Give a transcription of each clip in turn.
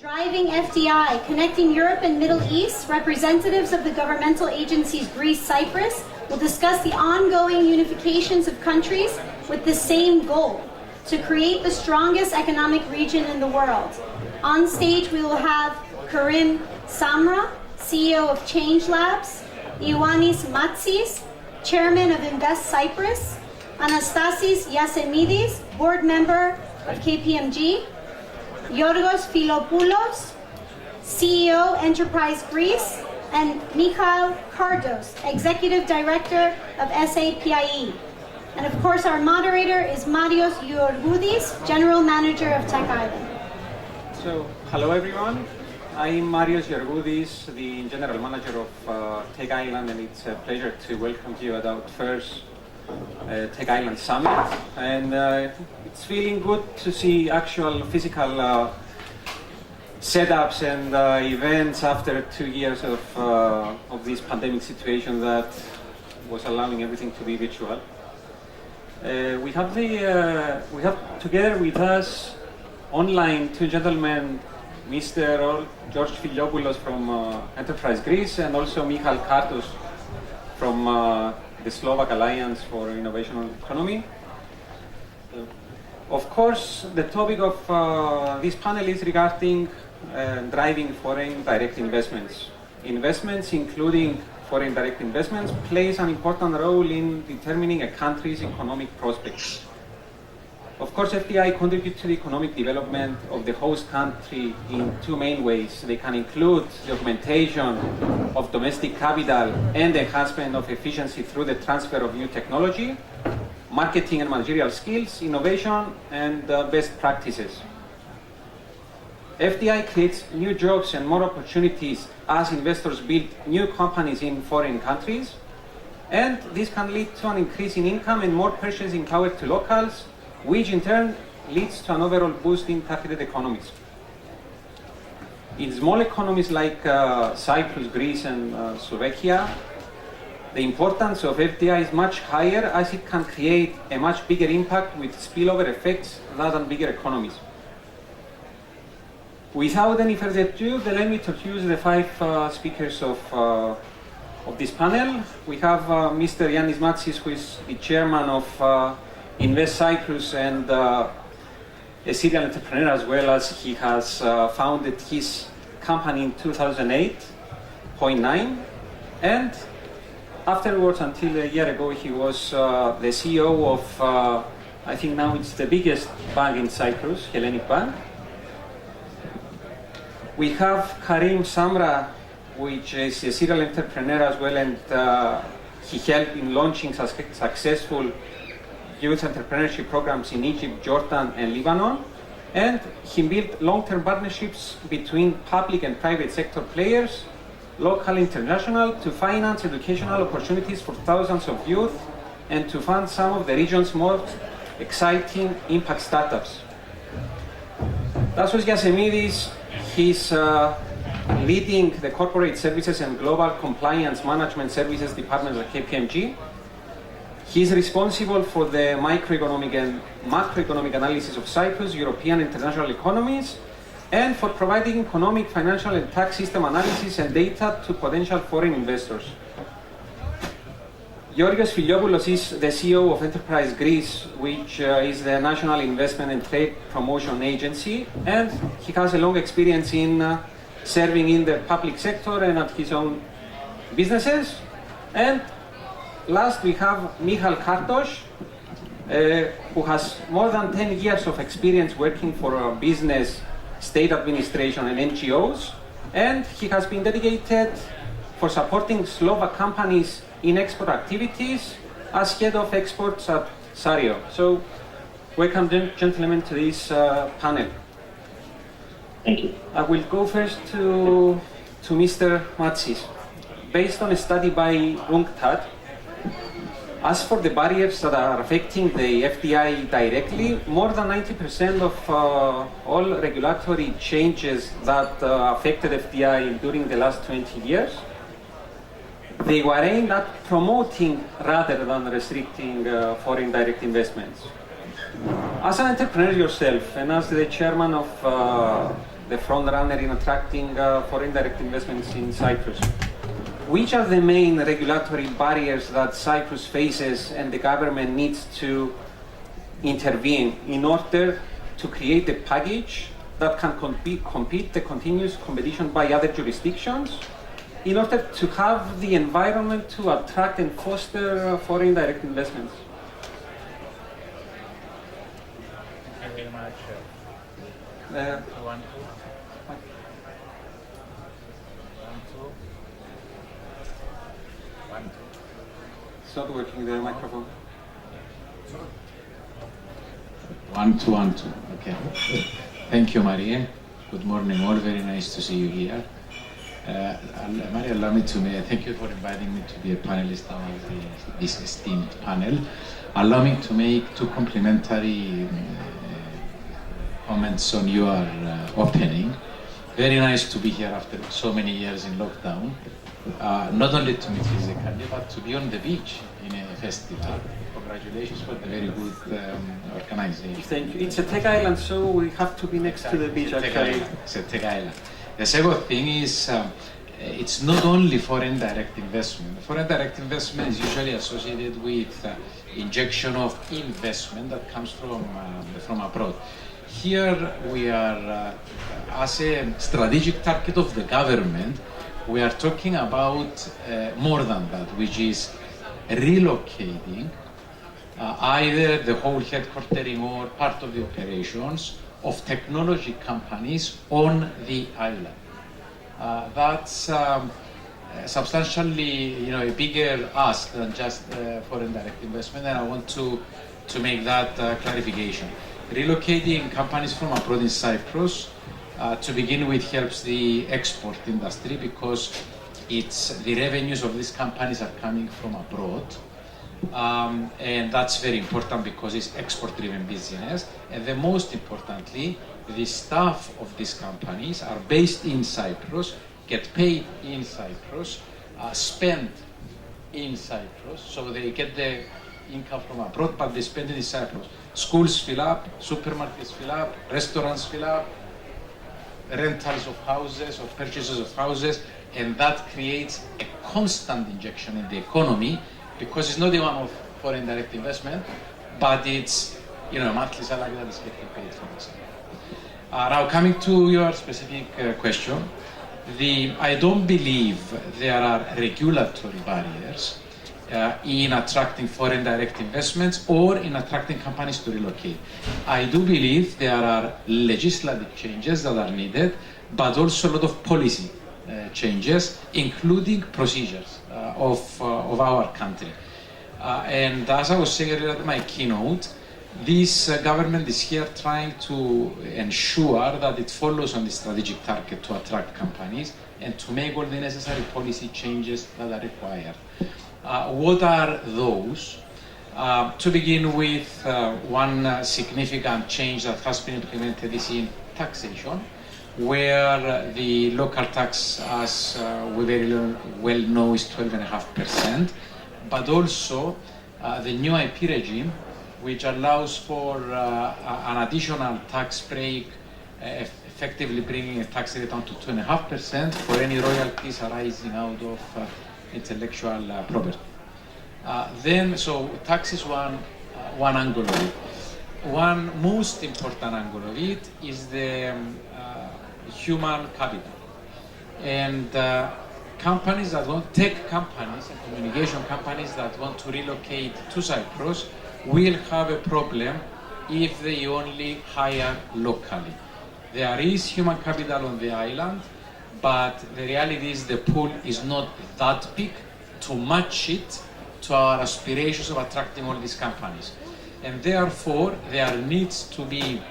Driving FDI, Connecting Europe and Middle East, representatives of the governmental agencies Greece, Cyprus will discuss the ongoing unifications of countries with the same goal, to create the strongest economic region in the world. On stage we will have Karim Samra, CEO of Change Labs, Ioannis Matsis, Chairman of Invest Cyprus, Anastasis Yasemidis, Board Member of KPMG, Yorgos Philopoulos, CEO Enterprise Greece, and Mikhail Kardos, Executive Director of SAPIE. And of course our moderator is Marios Georgoudis, General Manager of Tech Island. So, hello everyone. I'm Marios Georgoudis, the General Manager of Tech Island, and it's a pleasure to welcome you at our first Tech Island Summit. And it's feeling good to see actual physical setups and events after 2 years of this pandemic situation that was allowing everything to be virtual. We have together with us online two gentlemen, Mr. George Philiopoulos from Enterprise Greece and also Michael Kardos from the Slovak Alliance for Innovation and Economy. Of course, the topic of this panel is regarding driving foreign direct investments. Investments, including foreign direct investments, plays an important role in determining a country's economic prospects. Of course, FDI contribute to the economic development of the host country in two main ways. They can include the augmentation of domestic capital and the enhancement of efficiency through the transfer of new technology, marketing and managerial skills, innovation, and best practices. FDI creates new jobs and more opportunities as investors build new companies in foreign countries, and this can lead to an increase in income and more purchasing power to locals, which in turn leads to an overall boost in targeted economies. In small economies like Cyprus, Greece, and Slovakia, the importance of FDI is much higher as it can create a much bigger impact with spillover effects rather than bigger economies. Without any further ado, let me introduce the five speakers of this panel. We have Mr. Ioannis Matsis, who is the chairman of Invest Cyprus and a serial entrepreneur, as well as he has founded his company in 2008.9, and afterwards, until a year ago, he was the CEO of, I think now it's the biggest bank in Cyprus, Hellenic Bank. We have Karim Samra, which is a serial entrepreneur as well, and he helped in launching successful youth entrepreneurship programs in Egypt, Jordan, and Lebanon. And he built long-term partnerships between public and private sector players, local, international, to finance educational opportunities for thousands of youth and to fund some of the region's most exciting impact startups. Tasos Yasemidis, he's leading the Corporate Services and Global Compliance Management Services Department at KPMG. He's responsible for the microeconomic and macroeconomic analysis of Cyprus, European and international economies, and for providing economic, financial, and tax system analysis and data to potential foreign investors. Yorgos Philiopoulos is the CEO of Enterprise Greece, which is the National Investment and Trade Promotion Agency, and he has a long experience in serving in the public sector and at his own businesses. And last, we have Mikhail Kardos, who has more than 10 years of experience working for business, state administration, and NGOs, and he has been dedicated for supporting Slovak companies in export activities as head of exports at Sario. So, welcome, gentlemen, to this panel. Thank you. I will go first to Mr. Matsis. Based on a study by UNCTAD, as for the barriers that are affecting the FDI directly, more than 90% of all regulatory changes that affected FDI during the last 20 years, they were aimed at promoting rather than restricting foreign direct investments. As an entrepreneur yourself and as the chairman of the front runner in attracting foreign direct investments in Cyprus. Which are the main regulatory barriers that Cyprus faces and the government needs to intervene in order to create a package that can compete the continuous competition by other jurisdictions in order to have the environment to attract and foster foreign direct investments? Thank you very much. One, two. It's not working, the microphone. 1, 2, 1, 2. Okay. Thank you, Maria. Good morning, all. Very nice to see you here. Maria, allow me to thank you for inviting me to be a panelist on this esteemed panel. Allow me to make two complimentary comments on your opening. Very nice to be here after so many years in lockdown. Not only to meet physically, but to be on the beach in a festival. Congratulations for the very good organization. Thank you. It's a tech island, so we have to be next to the beach, actually. It's a tech island. The second thing is, it's not only foreign direct investment. Foreign direct investment is usually associated with injection of investment that comes from abroad. Here we are, as a strategic target of the government, we are talking about more than that, which is relocating either the whole headquartering or part of the operations of technology companies on the island. That's substantially, a bigger ask than just foreign direct investment, and I want to make that clarification. Relocating companies from abroad in Cyprus, to begin with, helps the export industry because the revenues of these companies are coming from abroad. And that's very important because it's export-driven business. And then most importantly, the staff of these companies are based in Cyprus, get paid in Cyprus, spend in Cyprus, so they get the income from abroad, but they spend it in Cyprus. Schools fill up, supermarkets fill up, restaurants fill up, rentals of houses or purchases of houses, and that creates a constant injection in the economy because it's not the one of foreign direct investment, but it's a monthly salary that is getting paid from the side. Now coming to your specific question, I don't believe there are regulatory barriers in attracting foreign direct investments or in attracting companies to relocate. I do believe there are legislative changes that are needed, but also a lot of policy changes, including procedures of our country. And as I was saying earlier at my keynote, this government is here trying to ensure that it follows on the strategic target to attract companies and to make all the necessary policy changes that are required. What are those? To begin with, one significant change that has been implemented is in taxation, where the local tax, as we very well know, is 12.5%, but also the new IP regime, which allows for an additional tax break, effectively bringing a tax rate down to 2.5% for any royalties arising out of intellectual property. So tax is one angle of it. One most important angle of it is the human capital. And companies that tech companies and communication companies that want to relocate to Cyprus will have a problem if they only hire locally. There is human capital on the island, but the reality is the pool is not that big to match it to our aspirations of attracting all these companies. And therefore, there needs to be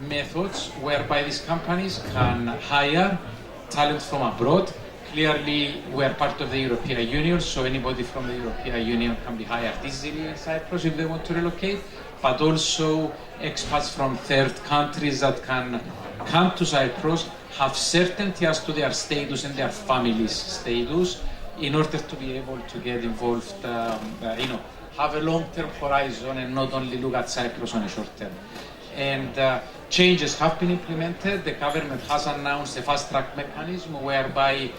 methods whereby these companies can hire talent from abroad. Clearly, we are part of the European Union, so anybody from the European Union can be hired easily in Cyprus if they want to relocate, but also expats from third countries that can come to Cyprus, have certainty as to their status and their family's status in order to be able to get involved, have a long-term horizon and not only look at Cyprus on a short term. and changes have been implemented. The government has announced a fast-track mechanism whereby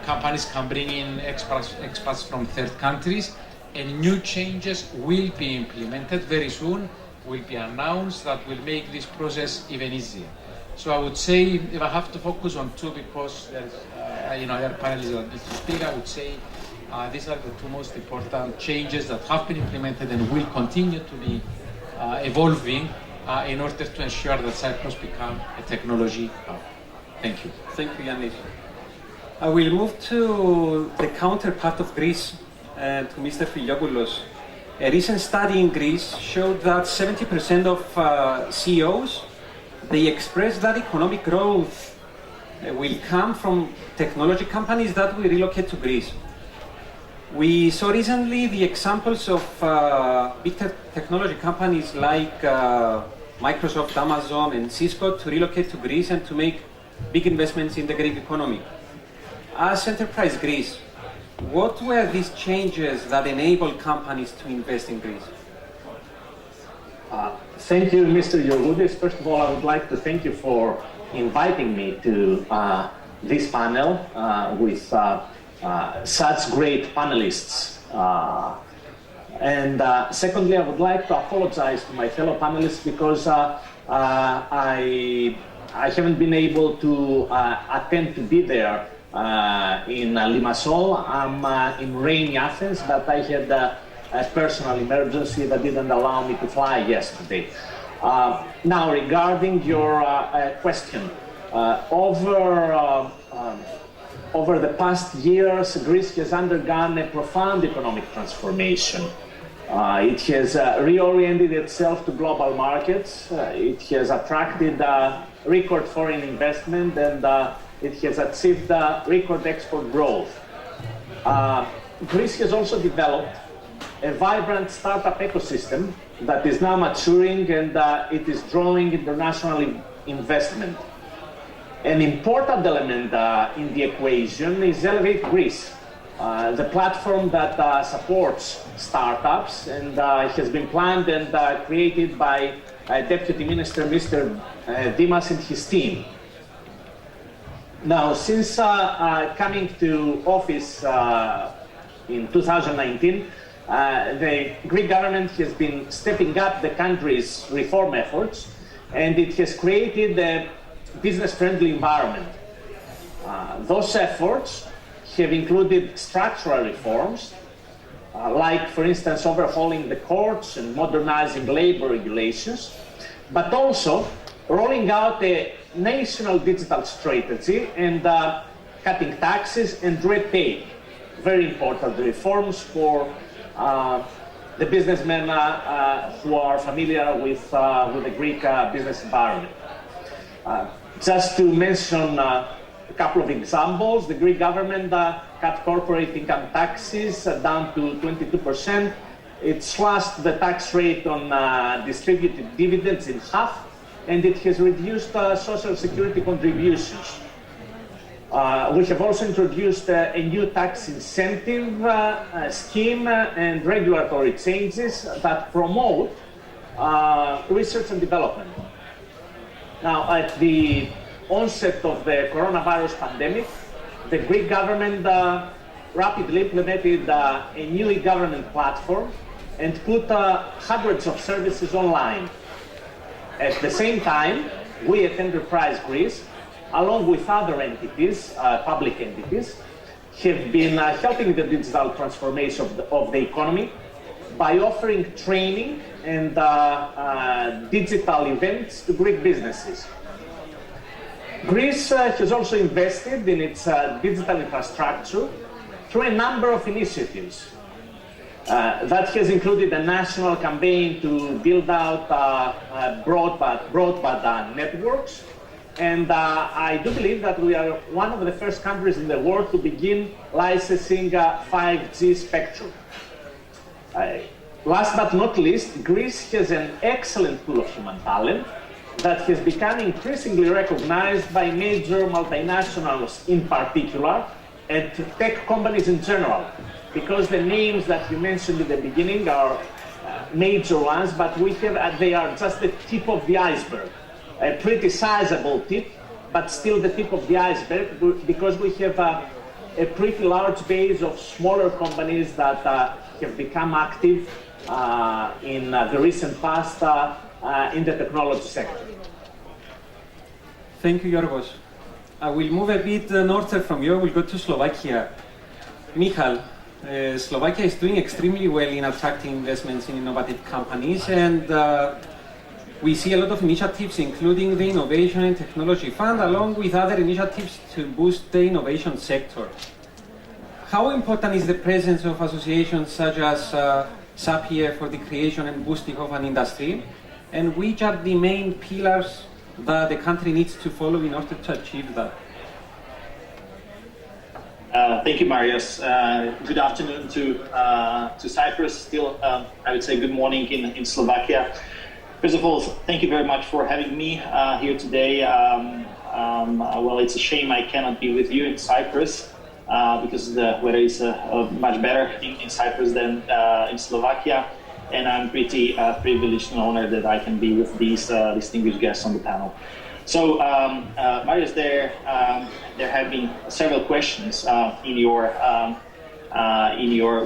companies can bring in expats from third countries, and new changes will be implemented very soon, will be announced, that will make this process even easier. So I would say, if I have to focus on two, because there's other panelists that need to speak, I would say these are the two most important changes that have been implemented and will continue to be evolving in order to ensure that Cyprus become a technology hub. Thank you. Thank you, Yannis. I will move to the counterpart of Greece, to Mr. Filiopoulos. A recent study in Greece showed that 70% of CEOs, they express that economic growth will come from technology companies that will relocate to Greece. We saw recently the examples of big technology companies like Microsoft, Amazon, and Cisco to relocate to Greece and to make big investments in the Greek economy. As Enterprise Greece, what were these changes that enabled companies to invest in Greece? Thank you, Mr. Georgoudis. First of all, I would like to thank you for inviting me to this panel with such great panelists. And secondly, I would like to apologize to my fellow panelists because I haven't been able to attend to be there in Limassol. I'm in rainy Athens, but I had a personal emergency that didn't allow me to fly yesterday. Now, regarding your question, over the past years, Greece has undergone a profound economic transformation. It has reoriented itself to global markets. It has attracted record foreign investment, and it has achieved record export growth. Greece has also developed a vibrant startup ecosystem that is now maturing, and it is drawing international investment. An important element in the equation is Elevate Greece, the platform that supports startups, and has been planned and created by Deputy Minister Mr. Dimas and his team. Now, since coming to office in 2019, the Greek government has been stepping up the country's reform efforts, and it has created a business-friendly environment. Those efforts have included structural reforms, like, for instance, overhauling the courts and modernizing labor regulations, but also rolling out a national digital strategy and cutting taxes and red tape. Very important reforms for the businessmen who are familiar with the Greek business environment. Just to mention a couple of examples, the Greek government cut corporate income taxes down to 22%. It slashed the tax rate on distributed dividends in half, and it has reduced social security contributions. We have also introduced a new tax incentive scheme and regulatory changes that promote research and development. Now, at the onset of the coronavirus pandemic, the Greek government rapidly implemented a new e-government platform and put hundreds of services online. At the same time, we at Enterprise Greece, along with other entities, public entities, have been helping the digital transformation of the economy by offering training and digital events to Greek businesses. Greece has also invested in its digital infrastructure through a number of initiatives. That has included a national campaign to build out broadband networks, and I do believe that we are one of the first countries in the world to begin licensing 5G spectrum. Last but not least, Greece has an excellent pool of human talent that has become increasingly recognized by major multinationals in particular, and tech companies in general, because the names that you mentioned at the beginning are major ones, but they are just the tip of the iceberg. A pretty sizable tip, but still the tip of the iceberg, because we have a pretty large base of smaller companies that have become active in the recent past in the technology sector. Thank you, Yorgos. I will move a bit north from you. We'll go to Slovakia. Michal, Slovakia is doing extremely well in attracting investments in innovative companies, and we see a lot of initiatives, including the Innovation and Technology Fund, along with other initiatives to boost the innovation sector. How important is the presence of associations such as SAPIE for the creation and boosting of an industry, and which are the main pillars that the country needs to follow in order to achieve that? Thank you, Marius. Good afternoon to Cyprus. Still, I would say good morning in Slovakia. First of all, thank you very much for having me here today. Well, it's a shame I cannot be with you in Cyprus because the weather is much better in Cyprus than in Slovakia. And I'm pretty privileged and honored that I can be with these distinguished guests on the panel. So, Marius, there have been several questions in your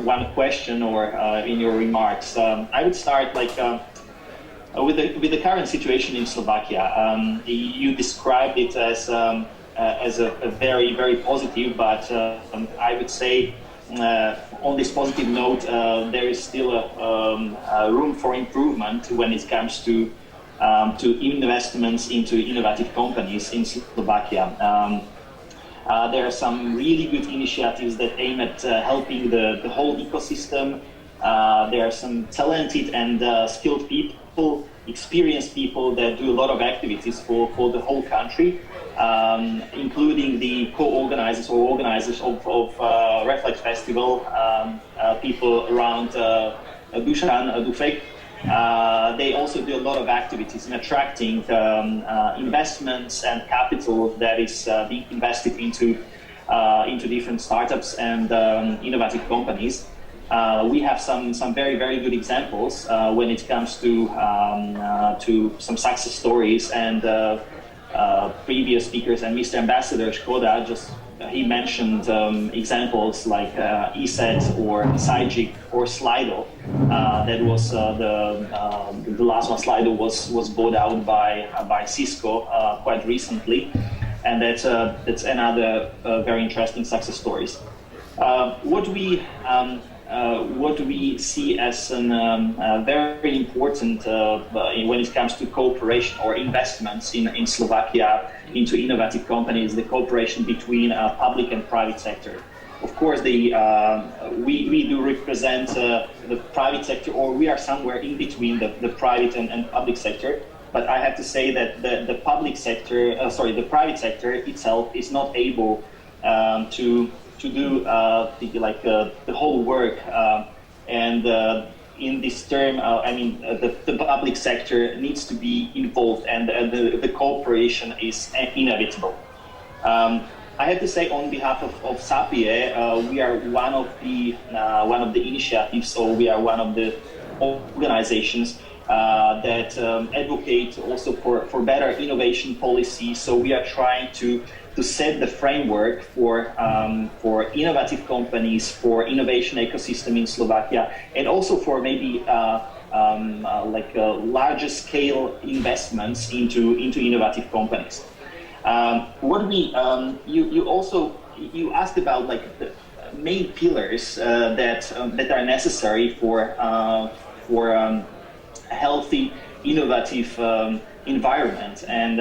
one question or in your remarks. I would start with the current situation in Slovakia. You described it as a very, very positive, but I would say on this positive note, there is still a room for improvement when it comes to investments into innovative companies in Slovakia. There are some really good initiatives that aim at helping the whole ecosystem. There are some talented and skilled people, experienced people that do a lot of activities for the whole country, including the co-organizers or organizers of Reflect Festival, people around Dusan, Dufek. They also do a lot of activities in attracting investments and capital that is being invested into different startups and innovative companies. We have some very, very good examples when it comes to some success stories, and previous speakers and Mr. Ambassador Škoda he mentioned examples like ESET or Sajik or Slido. That was the last one. Slido was bought out by Cisco quite recently, and that's another very interesting success stories. What we see as very important when it comes to cooperation or investments in Slovakia into innovative companies, the cooperation between public and private sector. Of course, we do represent the private sector, or we are somewhere in between the private and public sector. But I have to say that the private sector itself is not able to do the whole work, and in this term, the public sector needs to be involved, and the cooperation is inevitable. I have to say, on behalf of SAPIE, we are one of the initiatives, or we are one of the organizations that advocate also for better innovation policy. So we are trying to set the framework for innovative companies, for innovation ecosystem in Slovakia, and also for maybe larger scale investments into innovative companies. You asked about the main pillars that are necessary for a healthy, innovative environment, and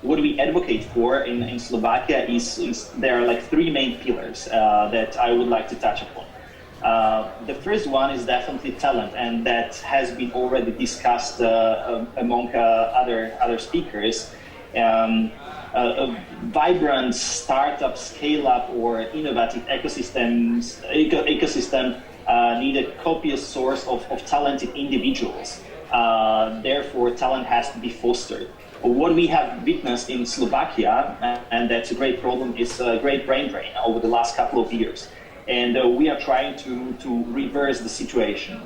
what we advocate for in Slovakia is there are three main pillars that I would like to touch upon. The first one is definitely talent, and that has been already discussed among other speakers. A vibrant startup, scale-up, or innovative ecosystem need a copious source of talented individuals. Therefore, talent has to be fostered. What we have witnessed in Slovakia, and that's a great problem, is a great brain drain over the last couple of years. And we are trying to reverse the situation.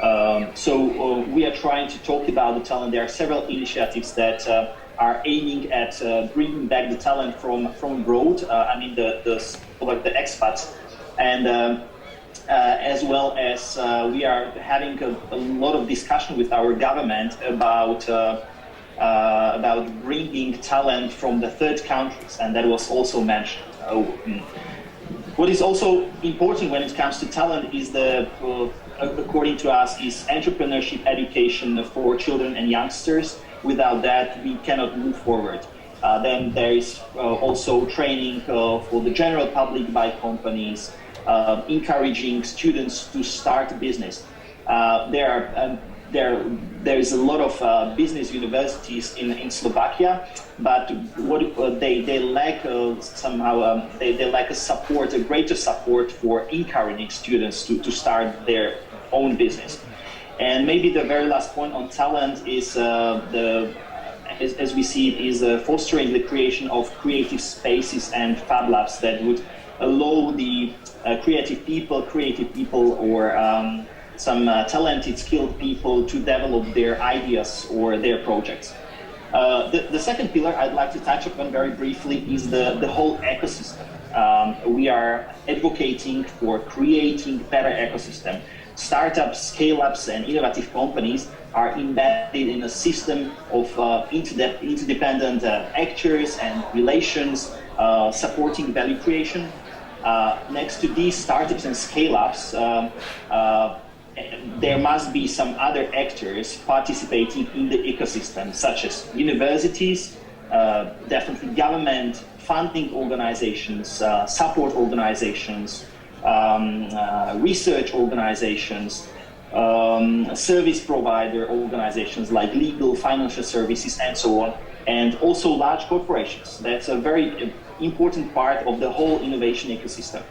We are trying to talk about the talent. There are several initiatives that are aiming at bringing back the talent from abroad. The expats, and as well as we are having a lot of discussion with our government about bringing talent from the third countries, and that was also mentioned. What is also important when it comes to talent is according to us, is entrepreneurship education for children and youngsters. Without that, we cannot move forward. Then there is also training for the general public by companies, encouraging students to start a business. There is a lot of business universities in Slovakia, but what they lack somehow they lack a greater support for encouraging students to start their own business. And maybe the very last point on talent is as we see it, is fostering the creation of creative spaces and fab labs that would allow the creative people or some talented, skilled people to develop their ideas or their projects. The second pillar I'd like to touch upon very briefly is the whole ecosystem. We are advocating for creating better ecosystem. Startups, scale-ups, and innovative companies are embedded in a system of interdependent actors and relations supporting value creation. Next to these startups and scale-ups, there must be some other actors participating in the ecosystem, such as universities, definitely government, funding organizations, support organizations, research organizations, service provider organizations like legal, financial services, and so on, and also large corporations. That's a very important part of the whole innovation ecosystem.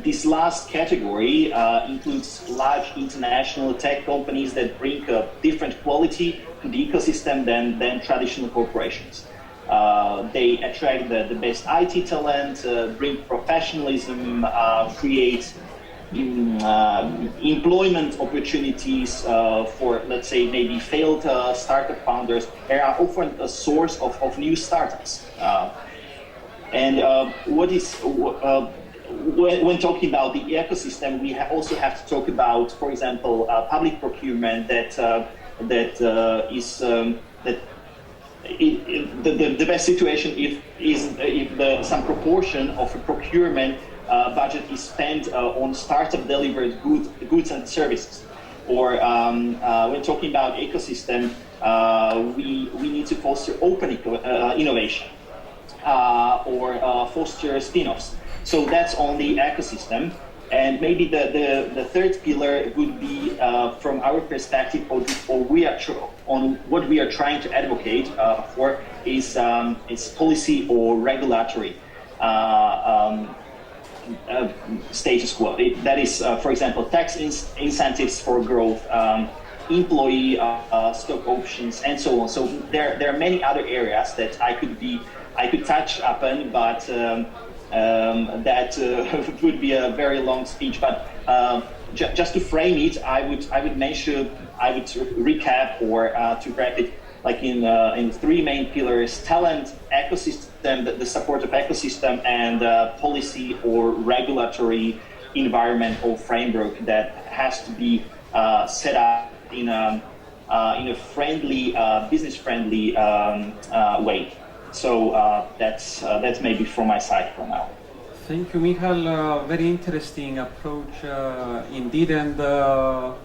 This last category includes large international tech companies that bring a different quality to the ecosystem than traditional corporations. They attract the best IT talent, bring professionalism, create employment opportunities for, let's say, maybe failed startup founders. They are often a source of new startups. When talking about the ecosystem, we also have to talk about, for example, public procurement the best situation if some proportion of a procurement budget is spent on startup delivered goods and services. Or when talking about ecosystem, we need to foster open innovation or foster spin-offs. So that's on the ecosystem. And maybe the third pillar would be, from our perspective, on what we are trying to advocate for is policy or regulatory status quo. That is, for example, tax incentives for growth, employee stock options, and so on. So there are many other areas that I could touch upon, but that would be a very long speech. But just to frame it, I would recap or to wrap it like in three main pillars: talent, ecosystem, the support of ecosystem, and policy or regulatory environment or framework that has to be set up in a friendly, business-friendly way. So that's maybe from my side for now. Thank you, Michal. Very interesting approach indeed, and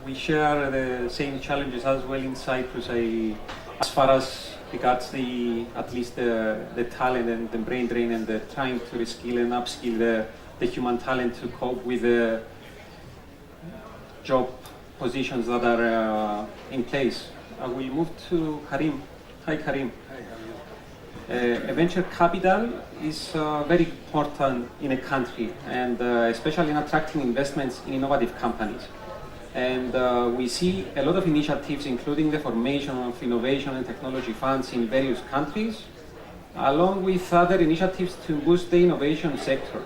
we share the same challenges as well in Cyprus. As far as regards at least the talent and the brain drain and the trying to reskill and upskill the human talent to cope with the job positions that are in place. I will move to Karim. Hi, Karim. Venture capital is very important in a country, and especially in attracting investments in innovative companies. And we see a lot of initiatives, including the formation of innovation and technology funds in various countries, along with other initiatives to boost the innovation sector.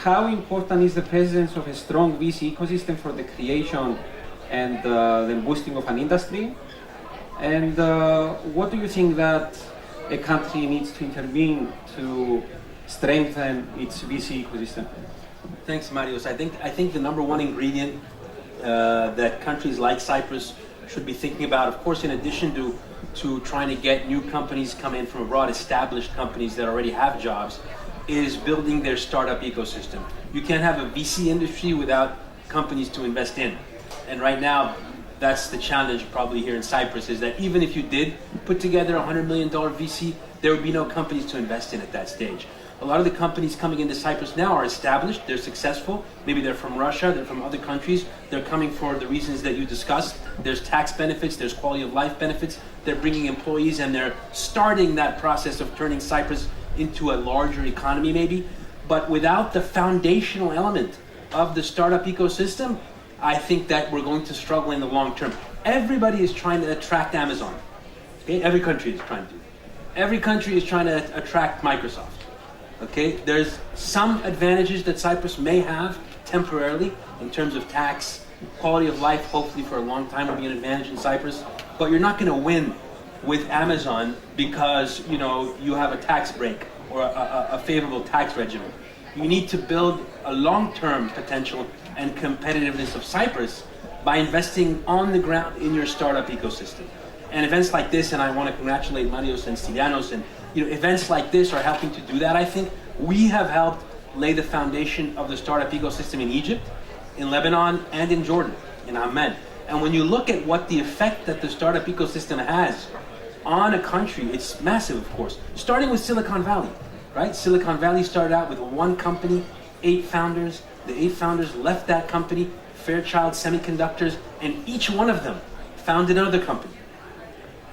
How important is the presence of a strong VC ecosystem for the creation and then boosting of an industry? And what do you think that a country needs to intervene to strengthen its VC ecosystem? Thanks, Marios. I think the number one ingredient that countries like Cyprus should be thinking about, of course, in addition to trying to get new companies come in from abroad, established companies that already have jobs, is building their startup ecosystem. You can't have a VC industry without companies to invest in. And right now, that's the challenge probably here in Cyprus, is that even if you did put together a $100 million VC, there would be no companies to invest in at that stage. A lot of the companies coming into Cyprus now are established, they're successful, maybe they're from Russia, they're from other countries, they're coming for the reasons that you discussed. There's tax benefits, there's quality of life benefits, they're bringing employees, and they're starting that process of turning Cyprus into a larger economy maybe. But without the foundational element of the startup ecosystem, I think that we're going to struggle in the long term. Everybody is trying to attract Amazon. Okay? Every country is trying to. Every country is trying to attract Microsoft. Okay? There's some advantages that Cyprus may have temporarily in terms of tax, quality of life, hopefully for a long time will be an advantage in Cyprus. But you're not going to win with Amazon because you have a tax break or a favorable tax regimen. You need to build a long-term potential and competitiveness of Cyprus by investing on the ground in your startup ecosystem. And events like this, and I want to congratulate Marios and Stylianos, and events like this are helping to do that, I think. We have helped lay the foundation of the startup ecosystem in Egypt, in Lebanon, and in Jordan, in Amman. And when you look at what the effect that the startup ecosystem has on a country, it's massive, of course. Starting with Silicon Valley, right? Silicon Valley started out with one company, 8 founders. The 8 founders left that company, Fairchild Semiconductors, and each one of them founded another company.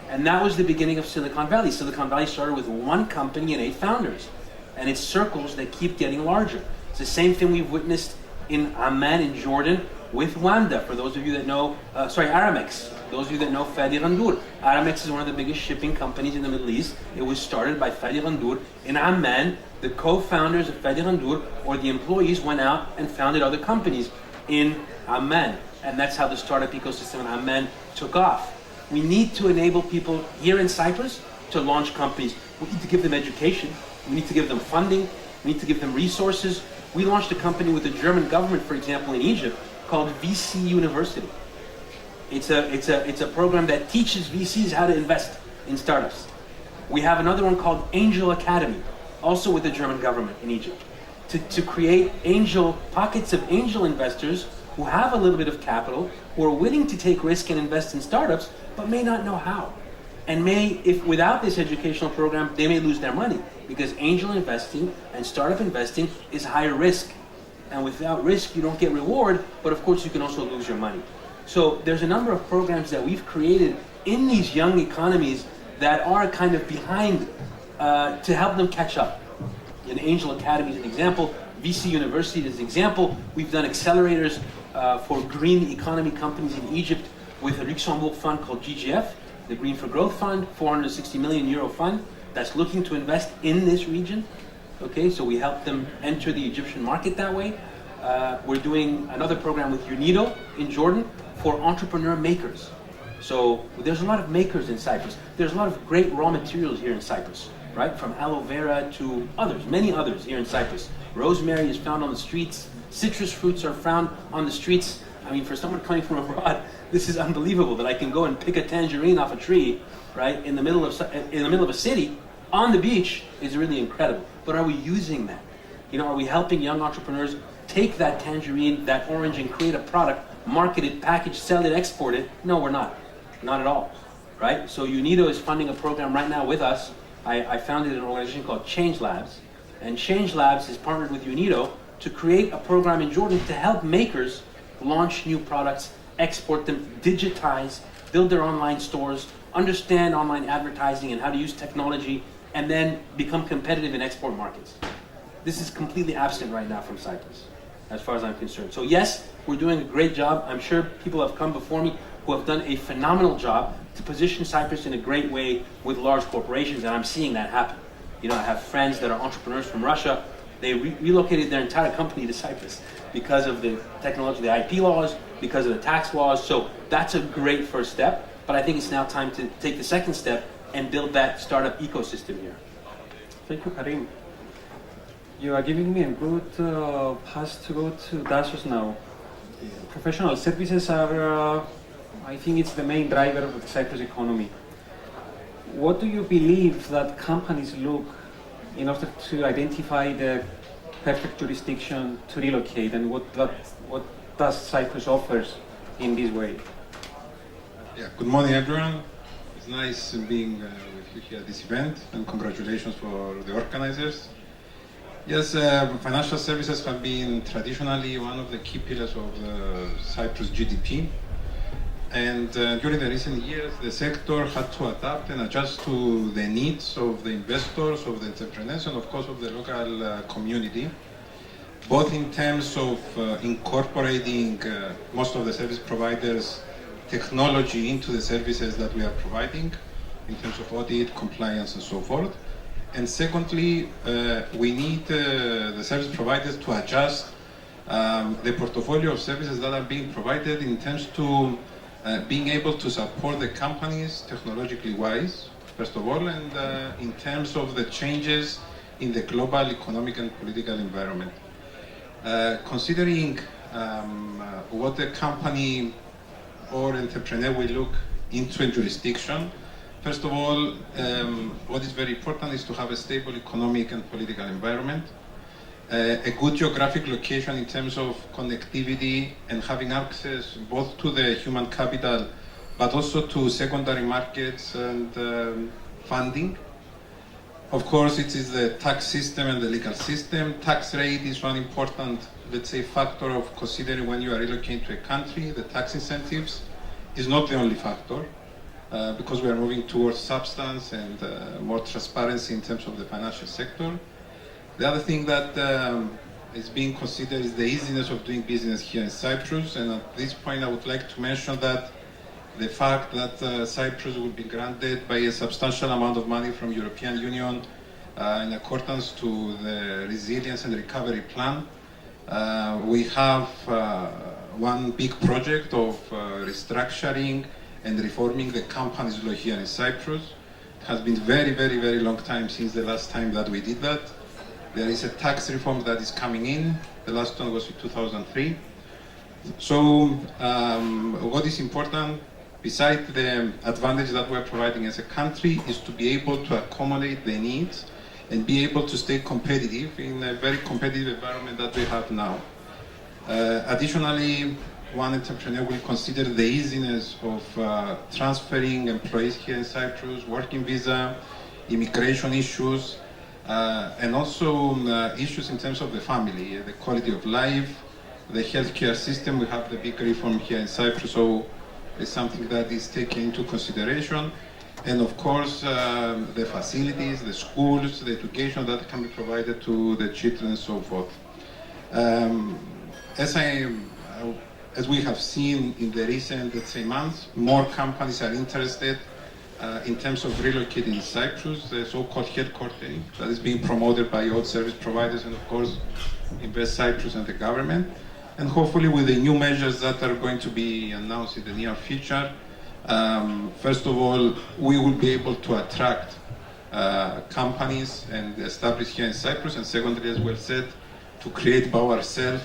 And that was the beginning of Silicon Valley. Silicon Valley started with one company and 8 founders. And it's circles that keep getting larger. It's the same thing we've witnessed in Amman in Jordan with Wanda. For those of you that know, Aramex. Those of you that know Fadi Ghandour. Aramex is one of the biggest shipping companies in the Middle East. It was started by Fadi Ghandour in Amman. The co-founders of Fadi Ghandour, or the employees, went out and founded other companies in Amman. And that's how the startup ecosystem in Amman took off. We need to enable people here in Cyprus to launch companies. We need to give them education. We need to give them funding. We need to give them resources. We launched a company with the German government, for example, in Egypt, called VC University. It's a program that teaches VCs how to invest in startups. We have another one called Angel Academy, also with the German government in Egypt, to create pockets of angel investors who have a little bit of capital, who are willing to take risk and invest in startups, but may not know how. And without this educational program, they may lose their money, because angel investing and startup investing is higher risk. And without risk, you don't get reward, but of course you can also lose your money. So there's a number of programs that we've created in these young economies that are kind of behind to help them catch up. An Angel Academy is an example. VC University is an example. We've done accelerators for green economy companies in Egypt with a Luxembourg fund called GGF, the Green for Growth Fund, 460 million euro fund that's looking to invest in this region. Okay, so we help them enter the Egyptian market that way. We're doing another program with UNIDO in Jordan for entrepreneur makers. So there's a lot of makers in Cyprus. There's a lot of great raw materials here in Cyprus, right? From aloe vera to others, many others here in Cyprus. Rosemary is found on the streets. Citrus fruits are found on the streets. I mean, for someone coming from abroad, this is unbelievable that I can go and pick a tangerine off a tree, right, in the middle of a city, on the beach, is really incredible. But are we using that? Are we helping young entrepreneurs take that tangerine, that orange, and create a product, market it, package, sell it, export it? No, we're not. Not at all, right? So UNIDO is funding a program right now with us. I founded an organization called Change Labs, and Change Labs has partnered with UNIDO to create a program in Jordan to help makers launch new products, export them, digitize, build their online stores, understand online advertising and how to use technology, and then become competitive in export markets. This is completely absent right now from Cyprus, as far as I'm concerned. So yes, we're doing a great job. I'm sure people have come before me who have done a phenomenal job to position Cyprus in a great way with large corporations, and I'm seeing that happen. I have friends that are entrepreneurs from Russia They relocated their entire company to Cyprus because of the technology, the IP laws, because of the tax laws. So that's a great first step. But I think it's now time to take the second step and build that startup ecosystem here. Thank you, Karim. You are giving me a good pass to go to Dassos now. Professional services are, I think it's the main driver of the Cyprus economy. What do you believe that companies look in order to identify the perfect jurisdiction to relocate, and what does Cyprus offers in this way? Yeah, good morning everyone. It's nice being with you here at this event, and congratulations for the organizers. Yes, financial services have been traditionally one of the key pillars of Cyprus GDP. And during the recent years, the sector had to adapt and adjust to the needs of the investors, of the entrepreneurs, and of course of the local community, both in terms of incorporating most of the service providers' technology into the services that we are providing, in terms of audit, compliance, and so forth. And secondly, we need the service providers to adjust the portfolio of services that are being provided in terms to being able to support the companies technologically wise, first of all, and in terms of the changes in the global economic and political environment. Considering what a company or entrepreneur will look into a jurisdiction, first of all, what is very important is to have a stable economic and political environment, a good geographic location in terms of connectivity and having access both to the human capital but also to secondary markets and funding. Of course, it is the tax system and the legal system. Tax rate is one important, let's say, factor of considering when you are relocating to a country. The tax incentives is not the only factor because we are moving towards substance and more transparency in terms of the financial sector. The other thing that is being considered is the easiness of doing business here in Cyprus, and at this point I would like to mention that the fact that Cyprus will be granted by a substantial amount of money from European Union in accordance to the Resilience and Recovery Plan. We have one big project of restructuring and reforming the companies law here in Cyprus. It has been very long time since the last time that we did that. There is a tax reform that is coming in. The last one was in 2003. So what is important, besides the advantage that we're providing as a country, is to be able to accommodate the needs and be able to stay competitive in a very competitive environment that we have now. Additionally, one entrepreneur will consider the easiness of transferring employees here in Cyprus, working visa, immigration issues, and also issues in terms of the family, the quality of life, the healthcare system. We have the big reform here in Cyprus, so it's something that is taken into consideration. And of course, the facilities, the schools, the education that can be provided to the children and so forth. As we have seen in the recent, let's say, months, more companies are interested in terms of relocating in Cyprus, the so-called headquartering that is being promoted by all service providers and of course Invest Cyprus and the government. And hopefully with the new measures that are going to be announced in the near future, first of all, we will be able to attract companies and establish here in Cyprus, and secondly, as well said, to create by ourselves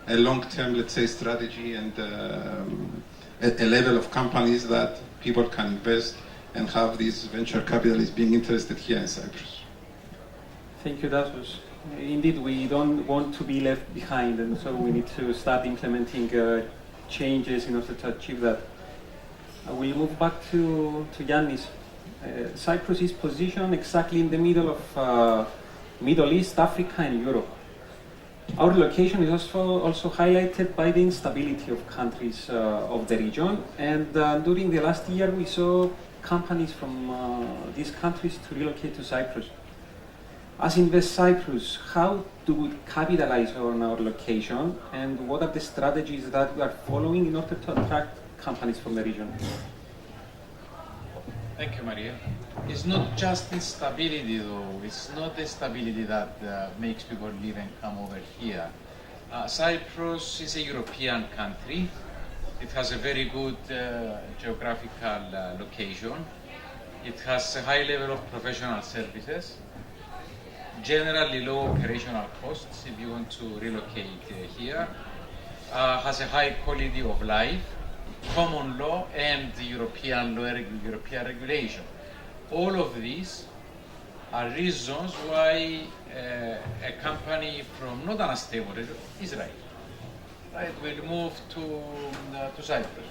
a long-term, let's say, strategy and a level of companies that people can invest and have these venture capitalists being interested here in Cyprus. Thank you, Dassos. Indeed, we don't want to be left behind, and so we need to start implementing changes in order to achieve that. We'll move back to Yannis. Cyprus is positioned exactly in the middle of Middle East, Africa, and Europe. Our location is also highlighted by the instability of countries of the region, and during the last year we saw companies from these countries to relocate to Cyprus. As Invest Cyprus, how do we capitalize on our location, and what are the strategies that we are following in order to attract companies from the region? Thank you, Maria. It's not just instability, though. It's not the stability that makes people leave and come over here. Cyprus is a European country. It has a very good geographical location. It has a high level of professional services, generally low operational costs if you want to relocate here, has a high quality of life, common law and European law, European regulation. All of these are reasons why a company from not an unstable region, Israel, right, will move to Cyprus.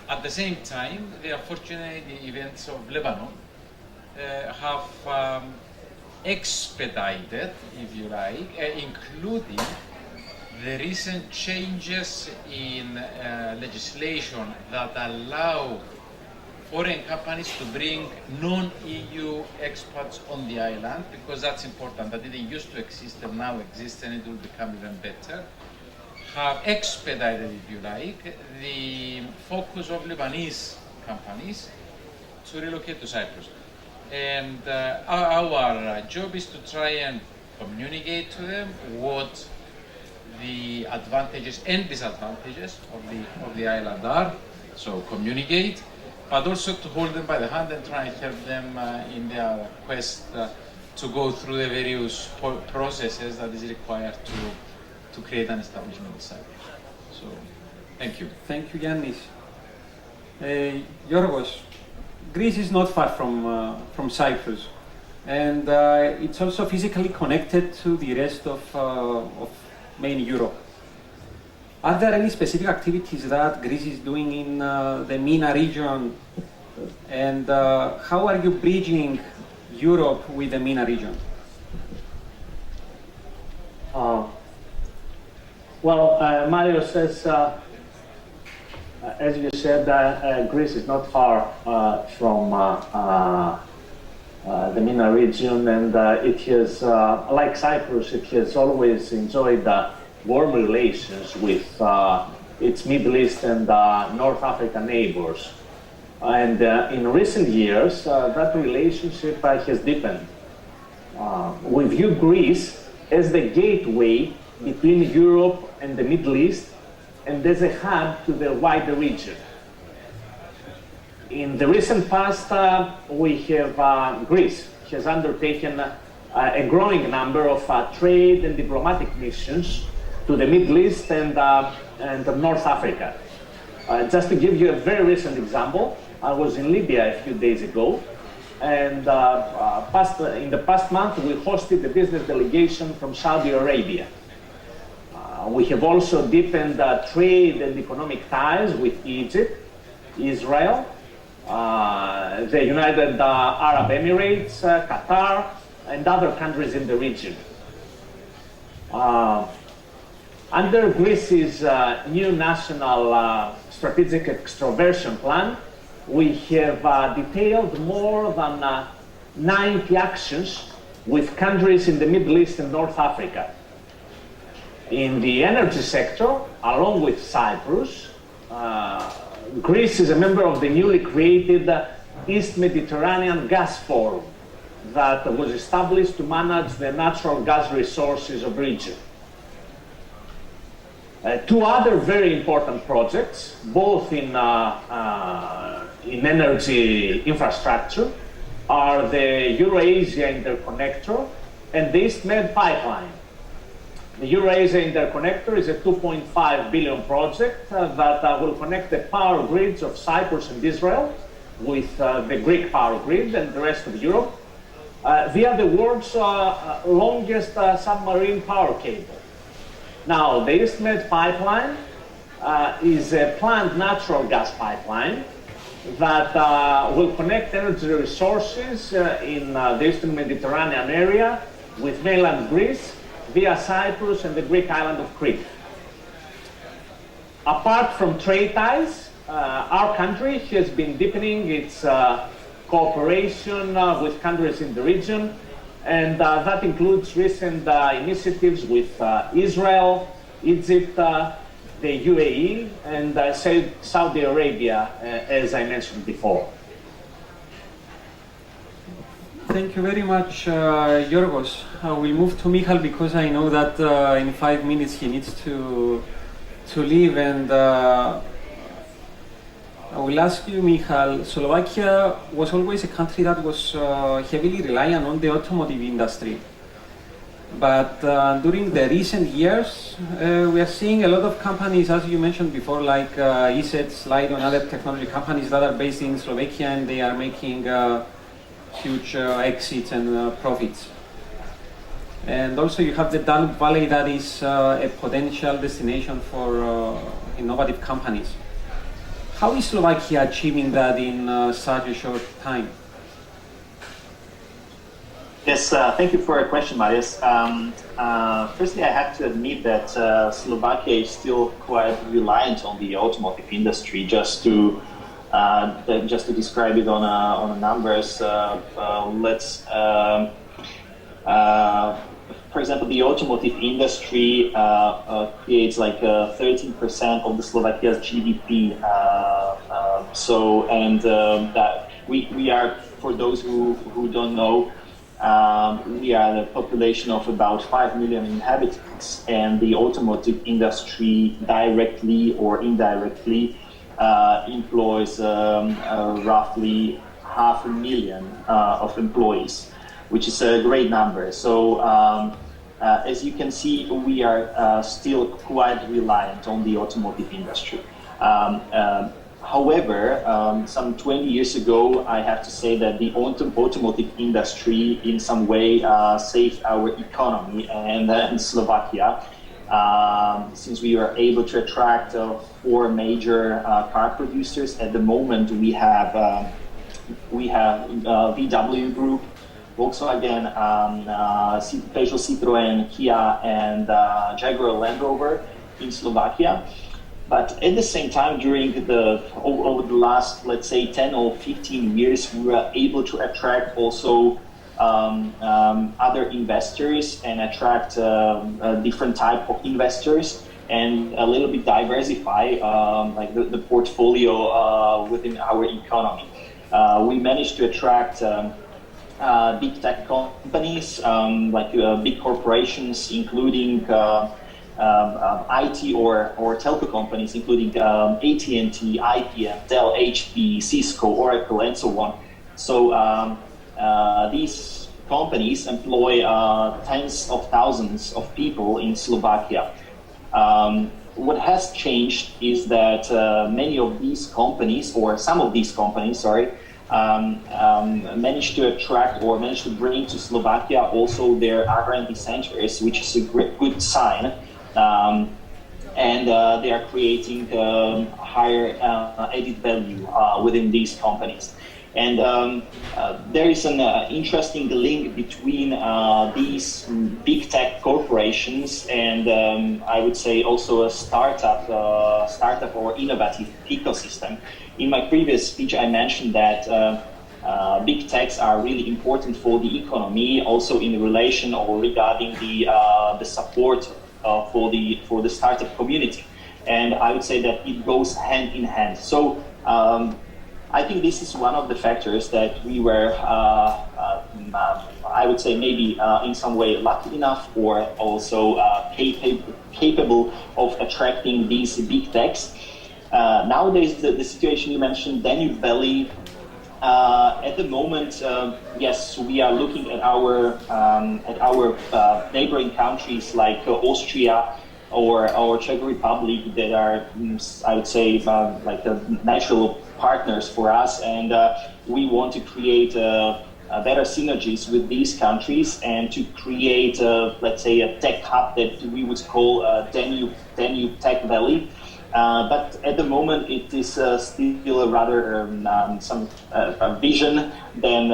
At the same time, the unfortunate events of Lebanon have expedited, if you like, including the recent changes in legislation that allow foreign companies to bring non-EU expats on the island, because that's important. That didn't used to exist and now exists, and it will become even better. Have expedited, if you like, the focus of Lebanese companies to relocate to Cyprus. And our job is to try and communicate to them what the advantages and disadvantages of the island are. So communicate, but also to hold them by the hand and try and help them in their quest to go through the various processes that is required to create an establishment in Cyprus. So, thank you. Thank you, Yannis. Yorgos, Greece is not far from Cyprus, and it's also physically connected to the rest of main Europe. Are there any specific activities that Greece is doing in the MENA region, and how are you bridging Europe with the MENA region? Mario says, as you said, Greece is not far from the MENA region, and it has, like Cyprus, it has always enjoyed warm relations with its Middle East and North African neighbors. And in recent years, that relationship has deepened. We view Greece as the gateway between Europe and the Middle East, and as a hub to the wider region. In the recent past, Greece has undertaken a growing number of trade and diplomatic missions to the Middle East and North Africa. Just to give you a very recent example, I was in Libya a few days ago, and in the past month we hosted a business delegation from Saudi Arabia. We have also deepened trade and economic ties with Egypt, Israel, the United Arab Emirates, Qatar, and other countries in the region. Under Greece's new national strategic extroversion plan, we have detailed more than 90 actions with countries in the Middle East and North Africa. In the energy sector, along with Cyprus, Greece is a member of the newly created East Mediterranean Gas Forum that was established to manage the natural gas resources of the region. Two other very important projects, both in energy infrastructure, are the Eurasia Interconnector and the East Med pipeline. The Eurasia Interconnector is a 2.5 billion project that will connect the power grids of Cyprus and Israel with the Greek power grid and the rest of Europe via the world's longest submarine power cable. Now, the East Med pipeline is a planned natural gas pipeline that will connect energy resources in the Eastern Mediterranean area with mainland Greece via Cyprus and the Greek island of Crete. Apart from trade ties, our country has been deepening its cooperation with countries in the region, and that includes recent initiatives with Israel, Egypt, the UAE, and Saudi Arabia, as I mentioned before. Thank you very much, Yorgos. I will move to Michal because I know that in 5 minutes he needs to leave, and I will ask you, Michal. Slovakia was always a country that was heavily reliant on the automotive industry. But during the recent years, we are seeing a lot of companies, as you mentioned before, like ESET, Slide, and other technology companies that are based in Slovakia, and they are making huge exits and profits. And also you have the Danube Valley that is a potential destination for innovative companies. How is Slovakia achieving that in such a short time? Yes, thank you for your question, Marius. Firstly, I have to admit that Slovakia is still quite reliant on the automotive industry. Just to describe it on numbers, for example, the automotive industry creates like 13% of the Slovakia's GDP. That we are, for those who don't know, we are a population of about 5 million inhabitants, and the automotive industry directly or indirectly employs roughly 500,000 of employees, which is a great number. So as you can see, we are still quite reliant on the automotive industry. However, some 20 years ago, I have to say that the automotive industry in some way saved our economy, and in Slovakia, since we were able to attract 4 major car producers. At the moment, we have VW Group, Volkswagen, Peugeot, Citroën, Kia, and Jaguar Land Rover in Slovakia. But at the same time, over the last, let's say, 10 or 15 years, we were able to attract also other investors and attract a different type of investors, and a little bit diversify like the portfolio within our economy. We managed to attract big tech companies, like big corporations, including IT or telco companies, including AT&T, IBM, Dell, HP, Cisco, Oracle, and so on. So these companies employ tens of thousands of people in Slovakia. What has changed is that many of these companies, or some of these companies, managed to attract or managed to bring to Slovakia also their R&D centers, which is a good sign. And they are creating higher added value within these companies. And there is an interesting link between these big tech corporations and I would say also a startup or innovative ecosystem. In my previous speech, I mentioned that big techs are really important for the economy, also in relation or regarding the support for the startup community, and I would say that it goes hand in hand. So I think this is one of the factors that we were, I would say, maybe in some way lucky enough, or also capable of attracting these big techs. Nowadays, the situation you mentioned, Danube Valley. At the moment, yes, we are looking at our neighboring countries like Austria or Czech Republic that are, I would say, like natural partners for us, and we want to create better synergies with these countries and to create, let's say, a tech hub that we would call Danube Tech Valley. But at the moment, it is still rather some vision than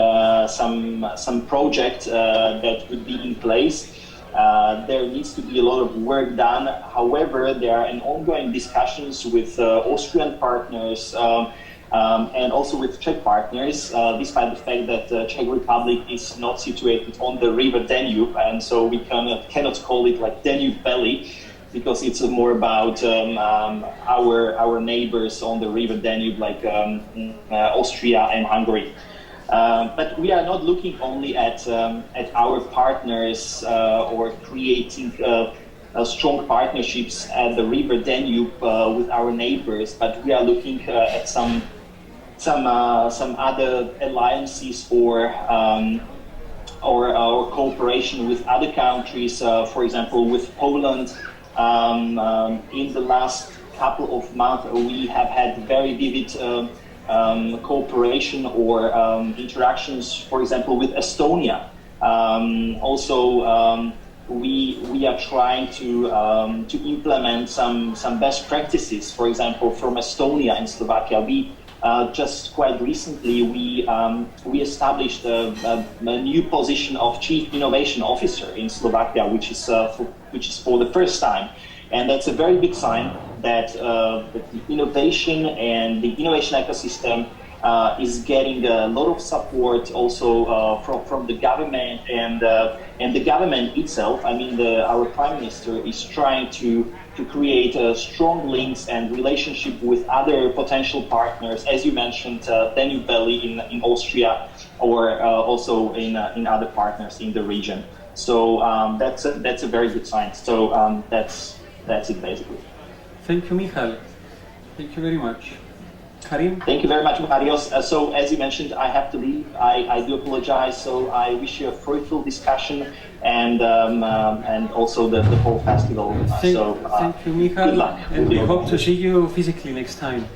some project that would be in place. There needs to be a lot of work done. However, there are ongoing discussions with Austrian partners and also with Czech partners, despite the fact that the Czech Republic is not situated on the river Danube, and so we cannot call it like Danube Valley, because it's more about our neighbors on the river Danube, like Austria and Hungary. But we are not looking only at our partners or creating strong partnerships at the River Danube with our neighbors, but we are looking at some other alliances or cooperation with other countries. For example, with Poland. In the last couple of months, we have had very vivid cooperation or interactions, for example, with Estonia. We are trying to implement some best practices. For example, from Estonia and Slovakia, we just quite recently we established a new position of Chief Innovation Officer in Slovakia, which is for the first time, and that's a very big sign that the innovation and the innovation ecosystem is getting a lot of support also from the government and the government itself. I mean, our Prime Minister is trying to create strong links and relationship with other potential partners, as you mentioned, Danube Valley in Austria, or also in other partners in the region. So that's a very good sign. So that's it basically. Thank you, Michal. Thank you very much. Karim? Thank you very much, Marios. So as you mentioned, I have to leave. I do apologize. So I wish you a fruitful discussion and also the whole festival. Thank you, Michal. Good luck. And we hope to see you physically next time.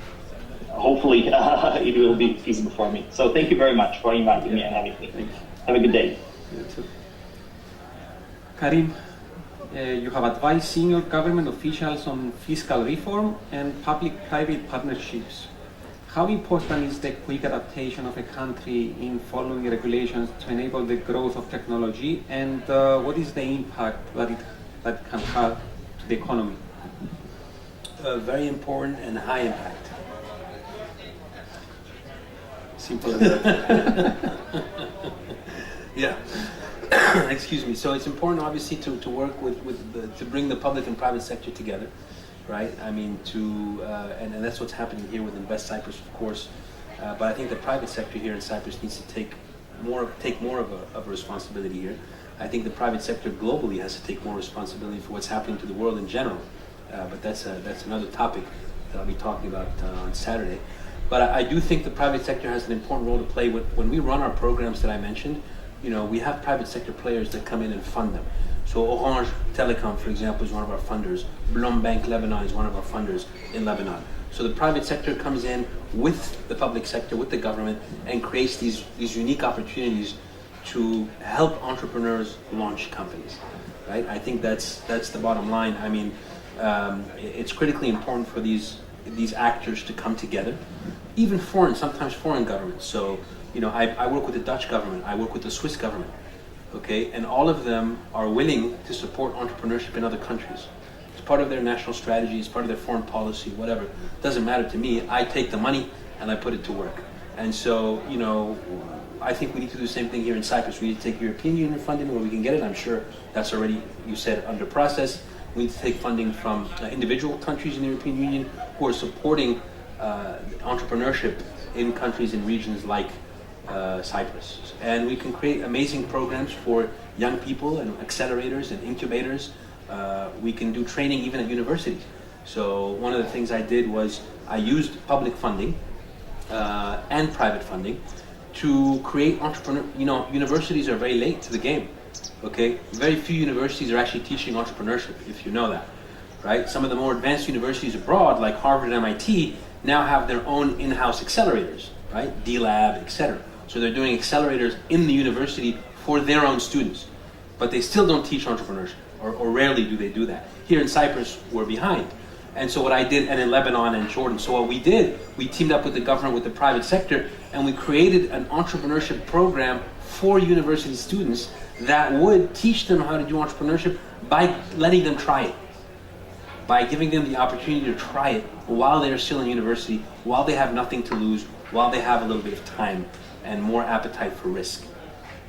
Hopefully it will be feasible for me. So thank you very much for inviting me and having me. Have a good day. You too. Karim, you have advised senior government officials on fiscal reform and public-private partnerships. How important is the quick adaptation of a country in following regulations to enable the growth of technology, and what is the impact that it can have to the economy? Very important and high impact. Simple as that. Yeah. Excuse me. So it's important, obviously, to work to bring the public and private sector together, right? I mean, and that's what's happening here with Invest Cyprus, of course. But I think the private sector here in Cyprus needs to take more of a responsibility here. I think the private sector globally has to take more responsibility for what's happening to the world in general. But that's another topic that I'll be talking about on Saturday. But I do think the private sector has an important role to play when we run our programs that I mentioned. You know, we have private sector players that come in and fund them. So Orange Telecom, for example, is one of our funders. Blom Bank Lebanon is one of our funders in Lebanon. So the private sector comes in with the public sector, with the government, and creates these unique opportunities to help entrepreneurs launch companies, right? I think that's the bottom line. I mean, it's critically important for these actors to come together, even sometimes foreign governments. So, you know, I work with the Dutch government, I work with the Swiss government, okay? And all of them are willing to support entrepreneurship in other countries. It's part of their national strategy, it's part of their foreign policy, whatever. It doesn't matter to me. I take the money and I put it to work. And so, you know, I think we need to do the same thing here in Cyprus. We need to take European Union funding where we can get it. I'm sure that's already, you said, under process. We need to take funding from individual countries in the European Union who are supporting entrepreneurship in countries and regions like Cyprus. And we can create amazing programs for young people and accelerators and incubators. We can do training even at universities. So one of the things I did was I used public funding and private funding to create universities are very late to the game. Okay, very few universities are actually teaching entrepreneurship, if you know that, right? Some of the more advanced universities abroad, like Harvard and MIT, now have their own in-house accelerators, right? D-Lab, etc. So they're doing accelerators in the university for their own students, but they still don't teach entrepreneurship, or rarely do they do that. Here in Cyprus, we're behind. And so what I did, and in Lebanon and Jordan, so what we did, we teamed up with the government, with the private sector, and we created an entrepreneurship program for university students that would teach them how to do entrepreneurship by letting them try it, by giving them the opportunity to try it while they're still in university, while they have nothing to lose, while they have a little bit of time and more appetite for risk.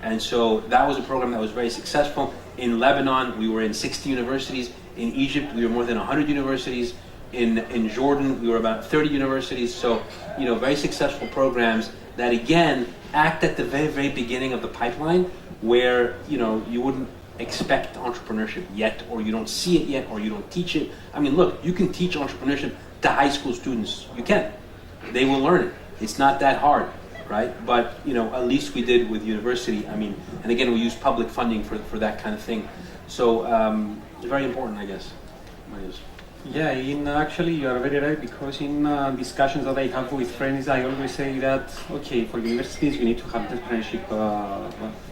And so that was a program that was very successful. In Lebanon, we were in 60 universities. In Egypt, we were more than 100 universities. In Jordan, we were about 30 universities. So, you know, very successful programs. that again act at the very, very beginning of the pipeline, where you wouldn't expect entrepreneurship yet, or you don't see it yet, or you don't teach it. I mean, look, you can teach entrepreneurship to high school students. You can. They will learn it. It's not that hard, right? But at least we did with university. I mean, and again, we use public funding for that kind of thing. So it's very important, I guess. Yeah, actually you are very right, because in discussions that I have with friends, I always say that, okay, for universities you need to have entrepreneurship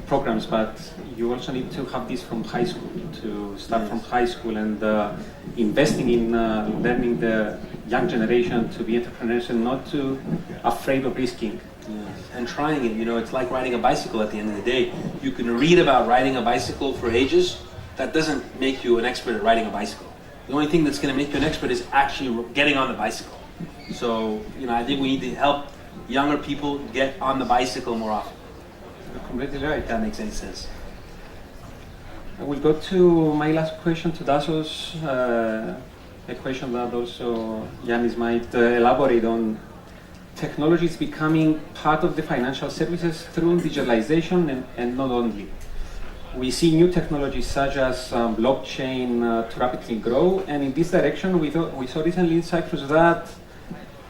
programs, but you also need to have this from high school, to start from high school, and investing in learning the young generation to be entrepreneurs and not too afraid of risking. Yes. And trying it, it's like riding a bicycle at the end of the day. You can read about riding a bicycle for ages. That doesn't make you an expert at riding a bicycle. The only thing that's going to make you an expert is actually getting on the bicycle. So, I think we need to help younger people get on the bicycle more often. You're completely right. If that makes any sense. I will go to my last question to Dasos, a question that also Yanis might elaborate on. Technology is becoming part of the financial services through digitalization and not only. We see new technologies such as blockchain to rapidly grow, and in this direction we saw recently in Cyprus that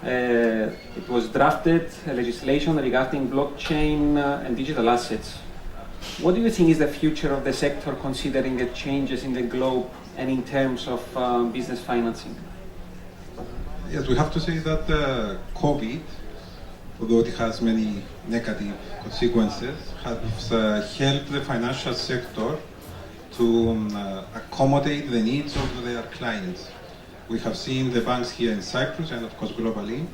it was drafted legislation regarding blockchain and digital assets. What do you think is the future of the sector, considering the changes in the globe and in terms of business financing? Yes, we have to say that COVID, although it has many negative consequences, has helped the financial sector to accommodate the needs of their clients. We have seen the banks here in Cyprus and of course globally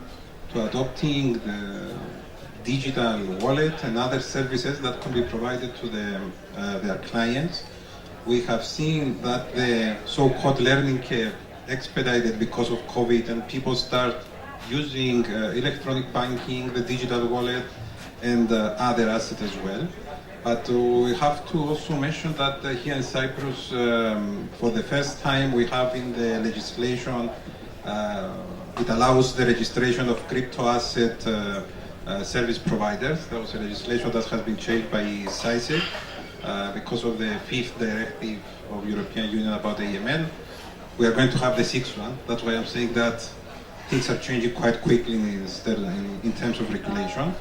to adopting the digital wallet and other services that can be provided to their clients. We have seen that the so-called learning curve expedited because of COVID, and people start using electronic banking, the digital wallet, and other assets as well. But we have to also mention that here in Cyprus, for the first time, we have in the legislation, it allows the registration of crypto asset service providers. That was a legislation that has been changed by CISEC because of the 5th directive of European Union about AML. We are going to have the 6th one. That's why I'm saying that things are changing quite quickly in terms of regulation.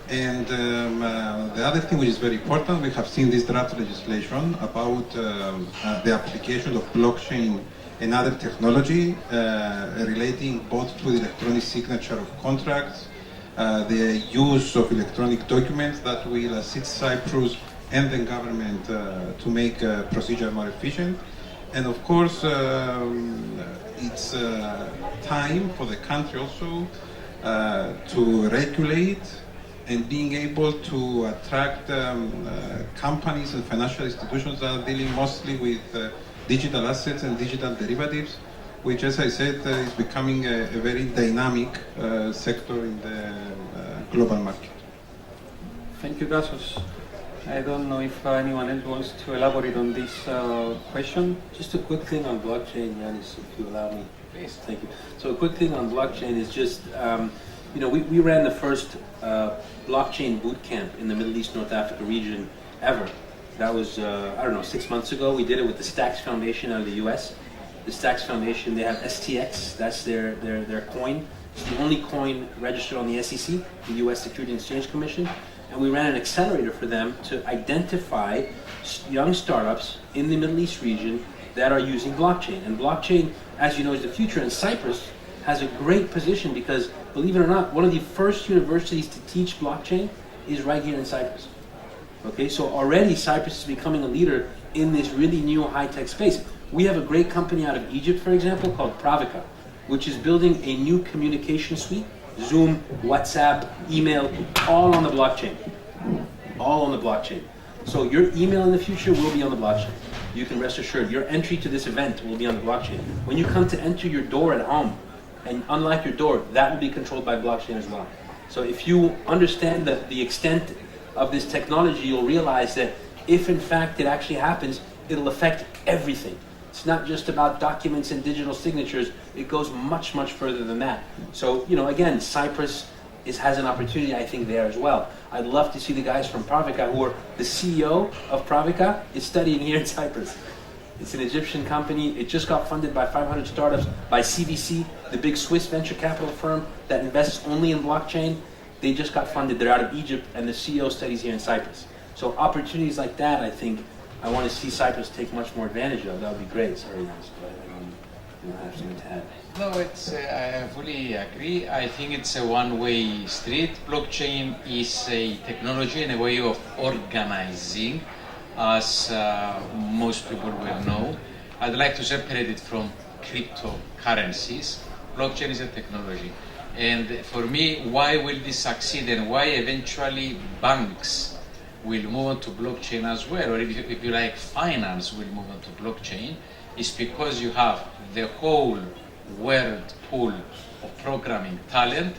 And the other thing which is very important, we have seen this draft legislation about the application of blockchain and other technology relating both to the electronic signature of contracts, the use of electronic documents that will assist Cyprus and the government to make procedure more efficient. And of course, it's time for the country also to regulate and being able to attract companies and financial institutions that are dealing mostly with digital assets and digital derivatives, which, as I said, is becoming a very dynamic sector in the global market. Thank you, Dasos. I don't know if anyone else wants to elaborate on this question. Just a quick thing on blockchain, Yanis, if you allow me. Please. Thank you. So a quick thing on blockchain is just, we ran the first blockchain boot camp in the Middle East, North Africa region ever. That was, 6 months ago. We did it with the Stacks Foundation out of the US. The Stacks Foundation, they have STX, that's their coin. It's the only coin registered on the SEC, the US Securities and Exchange Commission. And we ran an accelerator for them to identify young startups in the Middle East region that are using blockchain. And blockchain, as you know, is the future. And Cyprus has a great position because, believe it or not, one of the first universities to teach blockchain is right here in Cyprus. Okay, so already Cyprus is becoming a leader in this really new high-tech space. We have a great company out of Egypt, for example, called Pravica, which is building a new communication suite. Zoom, WhatsApp, email, all on the blockchain. All on the blockchain. So your email in the future will be on the blockchain. You can rest assured. Your entry to this event will be on the blockchain. When you come to enter your door at home and unlock your door, that will be controlled by blockchain as well. So if you understand the extent of this technology, you'll realize that if in fact it actually happens, it'll affect everything. It's not just about documents and digital signatures. It goes much, much further than that. So, again, Cyprus has an opportunity, I think, there as well. I'd love to see the guys from Pravica, who are the CEO of Pravica, is studying here in Cyprus. It's an Egyptian company. It just got funded by 500 startups by CVC, the big Swiss venture capital firm that invests only in blockchain. They just got funded. They're out of Egypt, and the CEO studies here in Cyprus. So opportunities like that, I think, I want to see Cyprus take much more advantage of. That would be great. Sorry, guys, but I don't have something to add. No, I fully agree. I think it's a one-way street. Blockchain is a technology and a way of organizing, as most people will know. I'd like to separate it from cryptocurrencies. Blockchain is a technology. And for me, why will this succeed and why eventually banks will move on to blockchain as well, or if you like, finance will move on to blockchain, is because you have the whole world pool of programming talent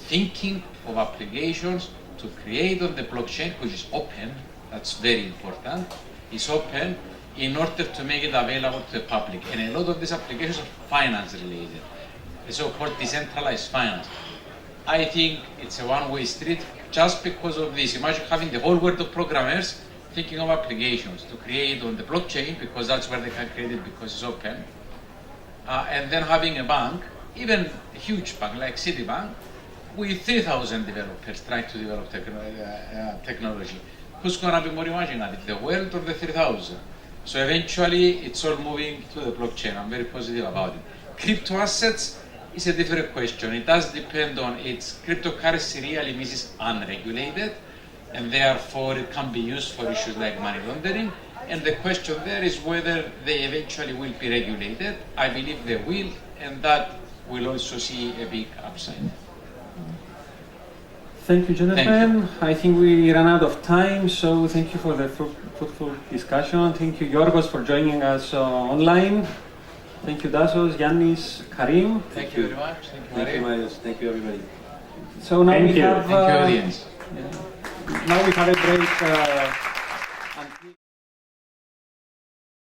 thinking of applications to create on the blockchain, which is open. That's very important. It's open in order to make it available to the public. And a lot of these applications are finance related, the so-called decentralized finance. I think it's a one-way street just because of this. Imagine having the whole world of programmers thinking of applications to create on the blockchain, because that's where they can create it because it's open. And then having a bank, even a huge bank like Citibank, with 3,000 developers trying to develop technology. Who's going to be more imaginative, the world or the 3,000? So eventually, it's all moving to the blockchain. I'm very positive about it. Crypto assets is a different question. It does depend on its cryptocurrency really means it's unregulated, and therefore it can be used for issues like money laundering. And the question there is whether they eventually will be regulated. I believe they will, and that will also see a big upside. Thank you, gentlemen. Thank you. I think we ran out of time, so thank you for the fruitful discussion. Thank you, Yorgos, for joining us online. Thank you, Dasos, Yannis, Karim. Thank you very much. Thank you, Marius. Thank you, everybody. So now Thank we you. have Thank you, audience. now we have a break.